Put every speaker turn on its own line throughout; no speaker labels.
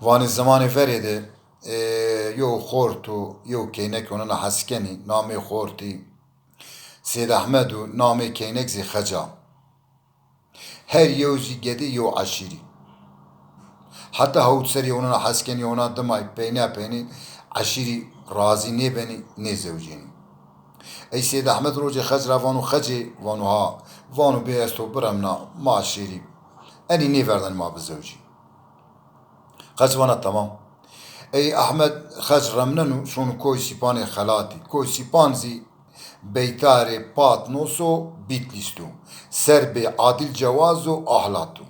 وان زمان فريده يو خورتو يو كينك وننا حسكني نامي خورتي سيد أحمد نامي كينك زي خجا هر يوزي جدي يو عشيري حتى هود سري وننا حسكني ونا دماي بيني عشيري رازي نيبني نيزوجيني اي سيد احمد روجي خزرا وانو خجي وانو ها وانو بيستو برمنا ما عشيري اني نيفردن ما بزوجي خز وانا تمام اي احمد خز رمننو شونو كوي سيباني خلاتي كوي سيبانزي بيتاري بات نوسو بيت ليستو سربي عادل جوازو احلاتو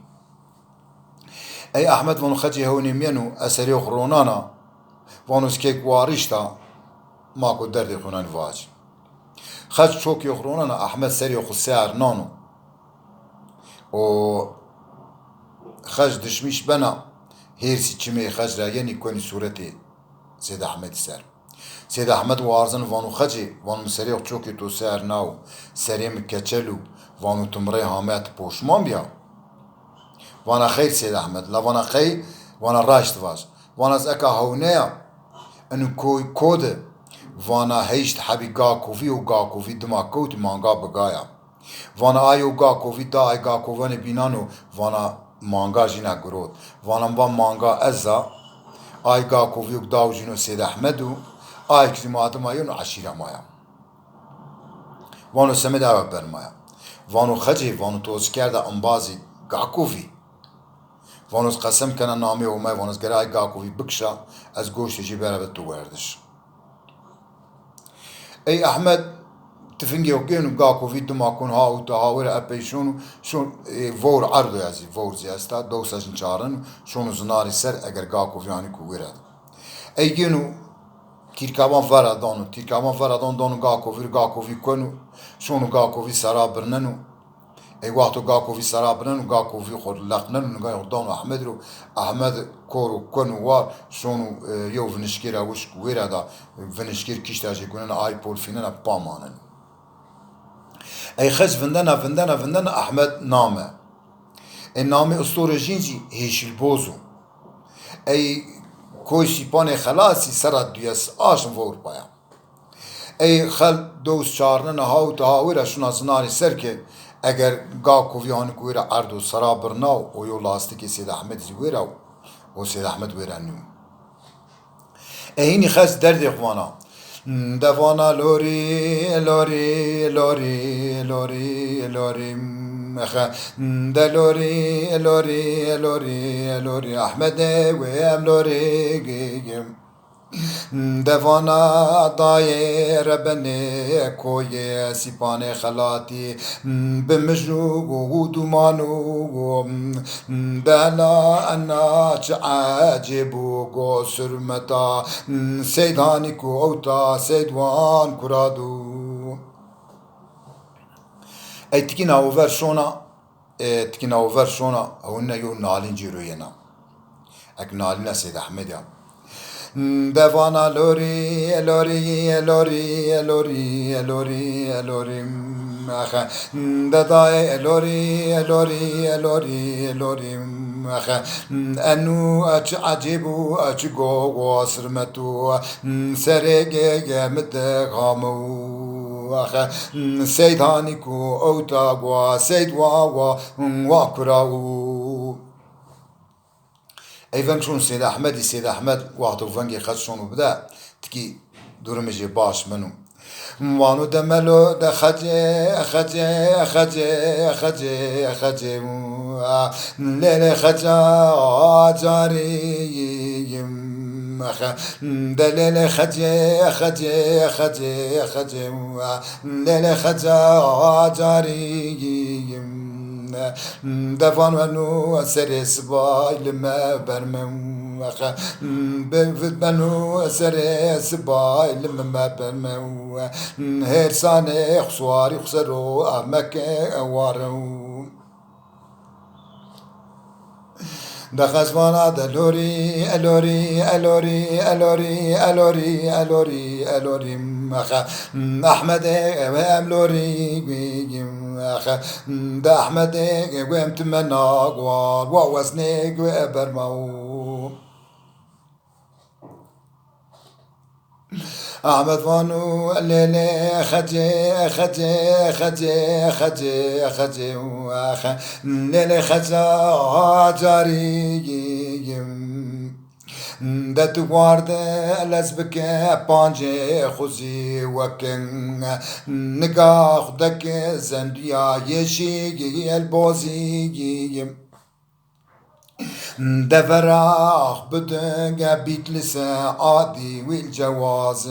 اي احمد وانو خجي هوني مينو اسريو خرونانا وانو سكيك وارشتا ماكو دردي خونان واج خج çok يخروننا أحمد سري خسار نانو و خج دشميش بنا هيرسي چمي خج رايني كوني صورتي سيد أحمد سر سيد أحمد وارزن وانو خجي وانو سري çok تو سار ناو سري مكچلو وانو تمري هامات پوشمان بيا وانا خير سيد أحمد لا وانا خير وانا راشت واش وانا از اكا هونيا انو كوي كوده وانا هيشت حبي غاكوفي و غاكوفي دما كوت مانغا بغايا وانا ايو غاكوفي دا اي غاكوفاني بينانو وانا مانغا جينا گروت وانا وان مانغا ازا اي غاكوفي و داو جينو سيد احمدو اي كزيمات مايونو عشيرة مايا وانو سمد اوه برمايا وانو خجي وانو توز کرده انبازي غاكوفي وانو قسم كنا نامي وماي وانو گراي غاكوفي بكشا از گوشت جي برابتو وردش اي احمد تفنجي وكينو قاكو في دماكون هاو تهاور ابيشون شون فور عرضو يازي فور زياستا دوسا جنشارن شون زناري سر اگر قاكو في يعني كويراد اي جينو تيركابان فرادانو تيركابان فرادان دانو قاكو في كونو شونو قاكو في سرابرننو اي وقتو قاكو في سرابرننو قاكو في خلقننو نقايو دانو احمد رو احمد كورو كونو وار شونو يو فنشكيرا وش كويرادا فنشكير كيشتاجي كونن اي بول فيننا بامانن اي خز فندنا احمد نامه النامه اسطوره جينجي هيش البوزو اي كوي سيباني خلاصي سرد دياس اشن فور بايا اي خل دوس چارنن هاو تهاويرا شنا زناري سركه اگر قاكو فيهان كويرا عردو سرابرناو و يو لاستيكي سيد احمد زويرا و سيد احمد ويرا نيو ايني خز درد اخوانا دوانا لوري لوري لوري لوري لوري مخا دلوري لوري لوري لوري احمد ويم لوري جيم دوانا داير بني كوي سيباني خلاتي بمجنوق ودمانو دانا انا عاجبو سرمتا سيداني كوتا سيدوان كرادو اي تكينا اوفر شونا هون يو نالين جيروينا اك نالين سيد احمد يا دوانا لوري لوري لوري لوري لوري لوري مخا دداي لوري لوري لوري لوري مخا انو عجيبو اجو سرمتو سرگه مدغامو اخا سيدانيكو اوتاغوا سيد واوا واكراو اي فانكشون سيد احمد وقتو فانجي خدشون وبدا تكي دورمجي باش منو وانو دملو دا خجي ليلة خجا جاري مخا دليل خجي ليلة خجا جاري دفان ونو سر سباي لما برمو اخا بفت بنو سر سباي لما برمو هرساني خسواري خسرو امك وارو دخزوانا دلوري الوري مخا احمد ام لوري مخا دا احمد وام تمنا قوار ووزني وبرمو أحمد فانو الليلة خجي خجي خجي خجي خجي الليلة خجا جاري دت وارد لسبك بانجي خوزي وكن نگاه دك زنديا يشي البوزي دفراخ بدنجا بيتلسا عادي والجواز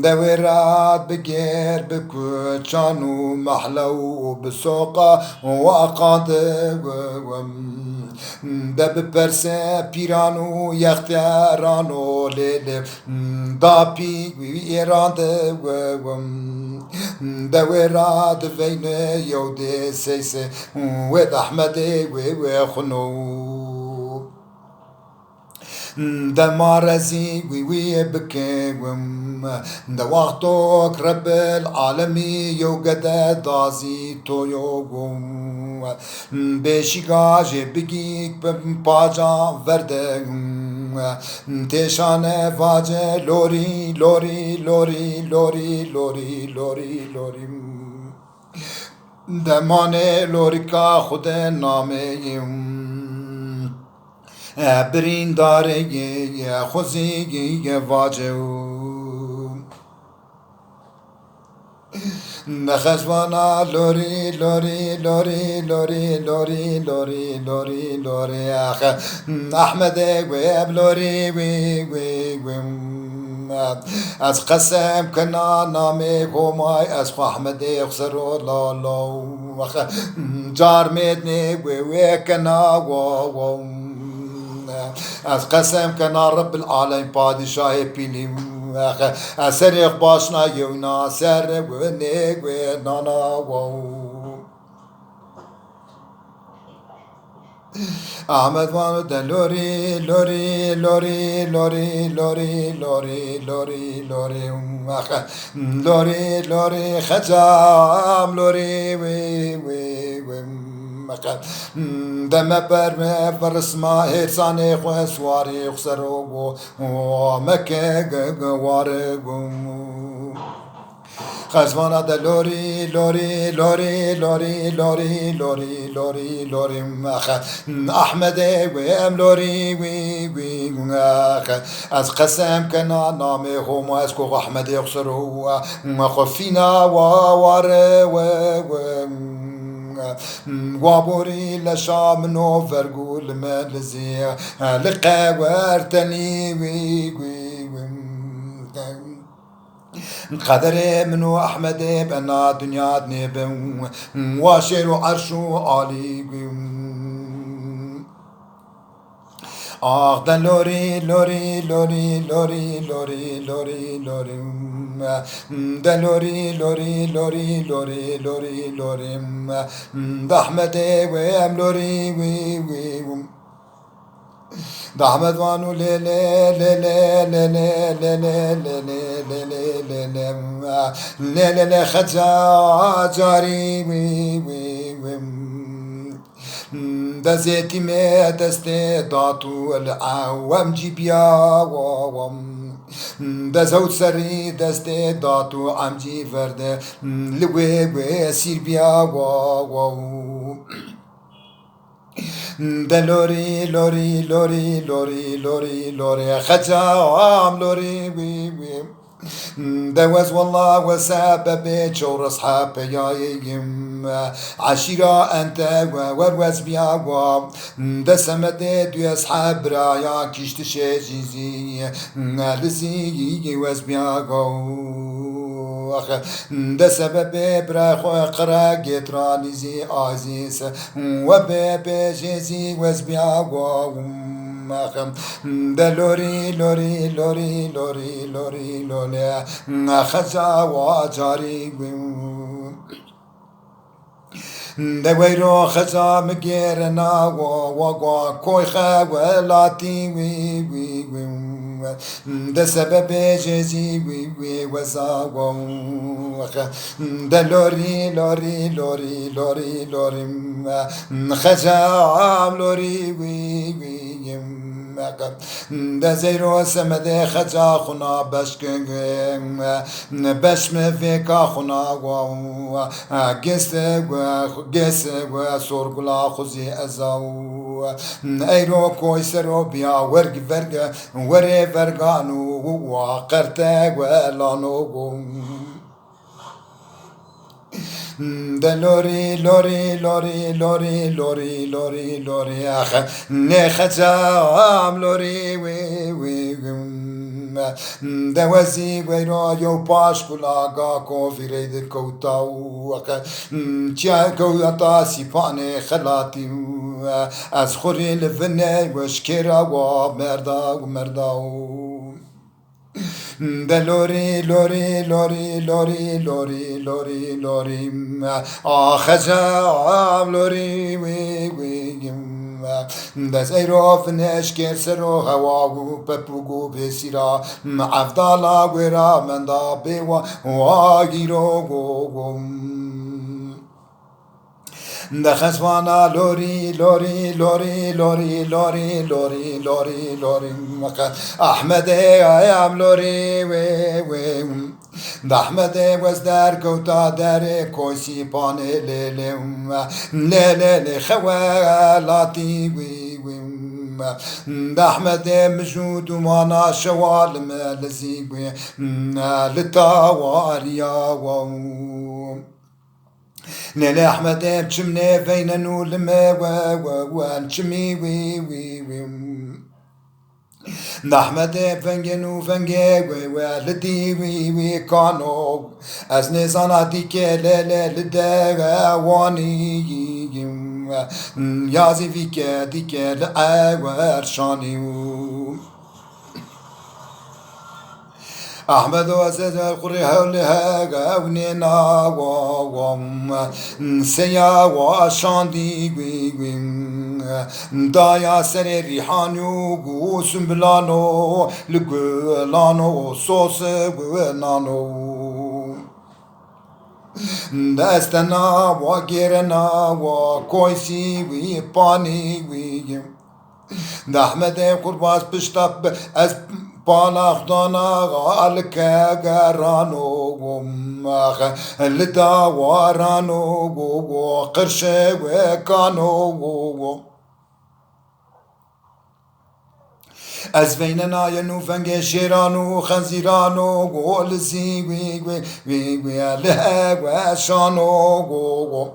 دورات بقير بكوتشانو محلو بسوقا وقاد دب برسا بيرانو يختارانو ليلي دابي ويران دورات فين يودي سيسي ويد أحمدي وخنو دمارزي وي بكيم وقتك رب العالمي يوجد دازي تو يوم بشيغاجي بگيك باجا وردم تشانه واجه لوري لوري لوري لوري لوري لوري لوري دمانه لوريكا خود نامه برین داره خوزیگی واجه نخشوانا لوری لوری لوری لوری لوری لوری لوری لوری احمد ویب لوری وی وی وی از قسم کنا نامی گمای از احمد اخسرو لالو جار میدنی وی وی کنا و از قسم کنا رب العالم پادشاه پیلیم سرق باشنا یونا سر و نیگ و نانا و احمد وانو دن لوری لوری لوری لوری لوری لوری لوری لوری لوری لوری خجام لوری وی وی وی دم برمه برسما هرساني خو سواري خسرو مكه وارغو خزوانا د لوري لوري لوري لوري لوري لوري لوري لوري احمد ويم لوري وي وي از قسم كنا نامي هم اسكو احمد يخسرو ما خفينا وار وابوري لشام نو فرقول مالزي لقى ورتني وي قدر منو احمد بنا دنيا دنيب واشر عرشو عالي آخ لوري لوري لوري لوري لوري لوري لوري لوري لوري لوري لوري لوري لوري احمد ويم لوري وي وي احمد وانو لي لي لي لي لي لي لي لي لي لي لي خجا جاري وي وي وي دزيتي ما دستي داتو العوام جيبيا ووم دزوت سري دستي داتو عم جي فرد لوي سيربيا ووم دلوري لوري لوري لوري لوري لوري خجام لوري وي وي دوز والله وسبب شور اصحاب يايم عشيرة انت وروز بيا دسمت دو اصحاب رايا كشت شجيزي لزي وز بيا ده سبب براخو قرا جتراني زي عزيز وباب جيزي وز بيا ده لوري لوري لوري لوري لوري لوري خزا وجاري ده ويرو خزا مغيرنا و كوي خا ولاتي وي ده سبب جزي وي وزا ده لوري لوري لوري لوري لوري خزا لوري وي دزيرو سمد خجا خنا بشكن بشم فيكا خنا قس سورقلا خزي أزاو أيرو كويسرو بيا ورق فرق وري فرقانو وقرتك ولانو لوري لوري لوري لوري لوري لوري لوري أخ نخجام لوري وي وي دوازي ويرا يو باش كلاغا كوفي ريد كوتاو تيا كوتا سيباني خلاتي از خوري لفني وشكرا ومردا ومرداو لوري لوري لوري لوري لوري لوري لوري خجام لوري وي وي دز ایرو فنش که سرو هواگو پپوگو بسیرا افضالا گورا من دا بیوا واگیرو گو دخسوانا لوري لوري لوري لوري لوري لوري لوري لوري أحمد يا لوري وي وي دحمد وزدار كوتا دار كوسي باني ليلي ليلي خوالاتي وي وي دحمد مجود ومانا شوال مالزي وي لتاواريا نيلي أحمد بشمني فين نولم وانشمي وي وي وي نحمد فنجنو فنجي والدي وي وي كانو از نزانا ديكي ليلي لدغا واني يازي فيكي ديكي لأور شاني أحمد وزيد القري هولها ونينا وام سيا وشاندي دايا سري ريحانيو غوسم بلانو لغلانو صوص غلانو دستنا وغيرنا وكويسي ويباني وي دحمد قرباس بشتاب از پاناختانا غالك غرانو مخ لداوارانو قرش وكانو از بيننا ينوفنج شيرانو خنزيرانو غولزي وي وي وي وي لها وشانو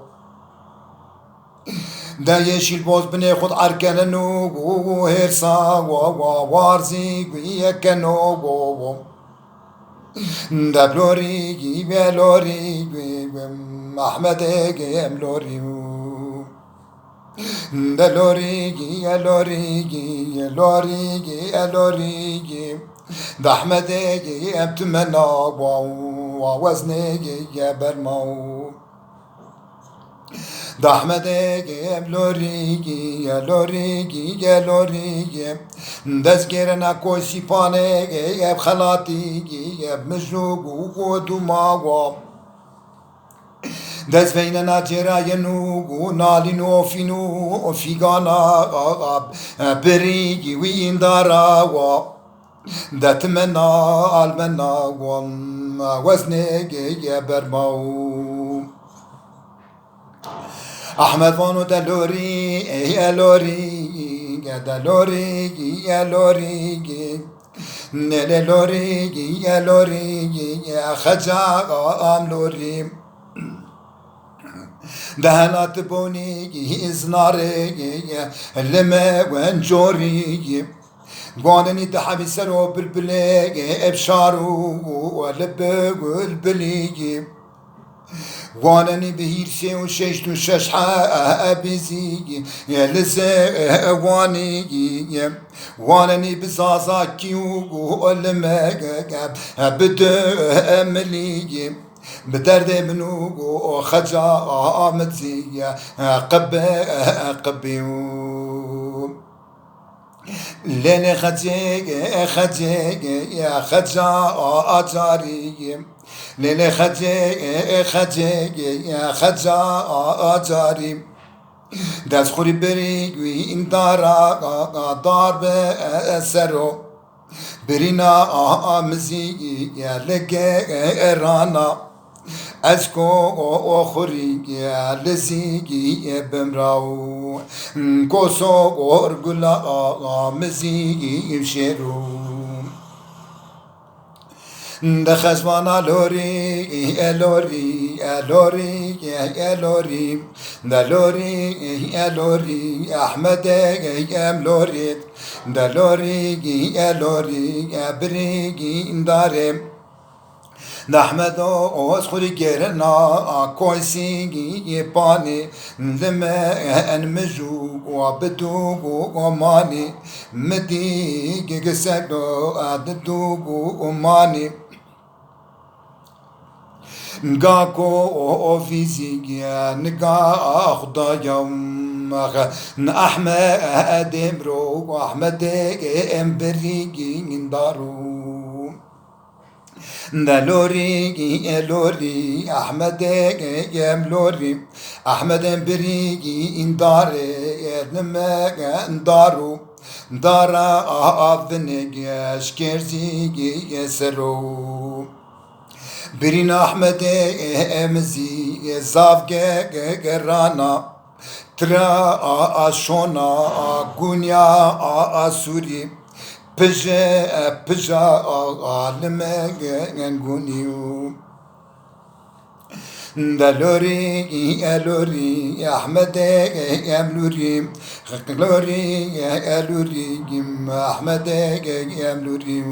دا يشيل بوز بني خد عركننو و هرسا و وارزي ويكنو دا بلوري بلوري احمد جيم لوري دا لوري لوري لوري لوري دا احمد جيم تمنا ووزني برمو دا احمد جيم لوري لوري لوري دزگرنا کوسی پانه جيم خلاتي جيم مجوق ودماغ دز بيننا جراينو نالينو فينو فيغانا بريجي وين دارا دتمنا المنا وزني جيم برمو احمد وانو دلوري يا لوري يا دلوري يا لوري نل لوري يا لوري يا خجا ام لوري دهنات بوني ازناري لما وانجوري قوانني تحبي سرو بالبلاي ابشارو ولب والبلي وانني بهيرسي وشيشتو ششحة بزي يا لسا واني وانني بزازا كيو لما بدو أملي بدرد منو خجا متزي قبيو لين خجي يا خجا أجاري لين خجي يا خجا أجاري دست خوری بری این دارا دار به سرو برینا آمزی لگه رانا از کو خوری لزیگی بمراو کوسو گرگلا آمزی شیرو دخشوانا لوری الوری الوری الوری دلوری الوری احمد ام لورید دلوری الوری بریگی دارم نحمد اوز خوری گرنا کویسیگی پانی لما انمجو و بدو و مانی مدی گسگو عددو و مانی نگا کو فيزيكيا نگا خدايا احمد امرو واحمد امبريكي دارو دلوري لوري احمد املوري احمد امبريكي داري لما دارو دارا افنيك اشكرزيكي سرو برين احمد امزي زاف گرانا ترا اشونا گونيا اسوري پجا عالم گونيو دلوري الوري احمد املوري لوري الوري احمد املوري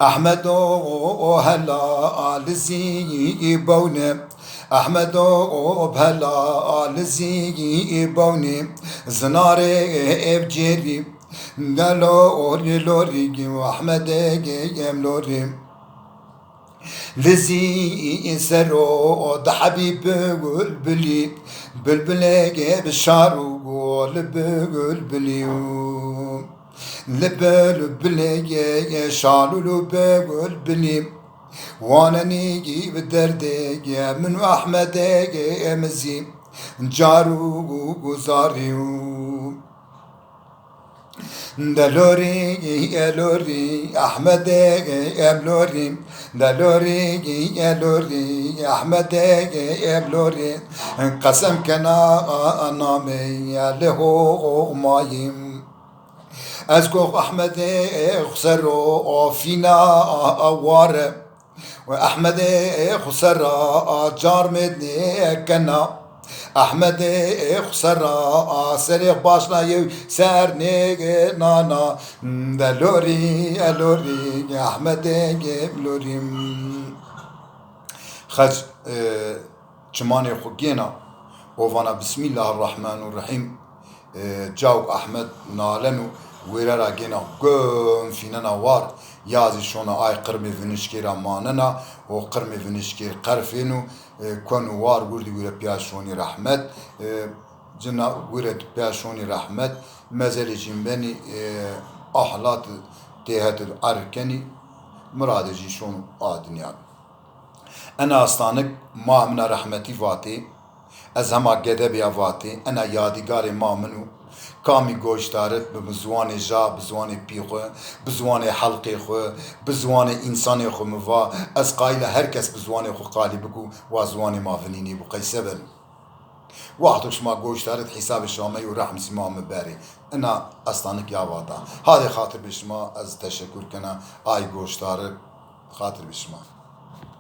احمد هلا لزي بونه احمد بهلا لزي بونه زنار ابجري دلوري لوري احمد ام لوري لزي سرو د حبيب بلبلي بلبلي بالشارو بلبلي لبل بلي شالو لبل بلي وانا نيجي بالدردي من احمد مزي جارو وزاريو دلوري لوري احمد لوري دلوري لوري احمد لوري قسم كنا نامي له مايم از گفت احمد خسرو فينا اواره و احمد خسرو جار مدني كنا احمد خسرو سريق باشنا يو سر نيگ نانا دلوري الوري احمد لوري خج چماني خوگينا وفانا بسم الله الرحمن الرحيم جاو احمد نالنو ويرا جينا قوم فينا وار يازي شونا اي قرمي فينشكيرا ماننا و قرمي فينشكير قرفينو كونو وار وردي ويرا بياشوني رحمت جنا ويرا بياشوني رحمت مازالي جنباني احلات تيهات الاركني مراد جي شونو دنيا انا اصلانك ما من رحمتي فاتي از هما گدبیا فاتي انا يادگار ما منو كامي گوشتارت بزوان جا بزوان بيخو بزوان حلقي خو بزوان انسان خو مفا از قايل هركس بزوان خو قالي بكو وازوان ما فنيني بقي سبل واحدش ما گوشتارت حساب الشامي ورحم سما مباري انا اصلانك يا وادا هذا خاطر بشما از تشكر كنا اي گوشتارت خاطر بشما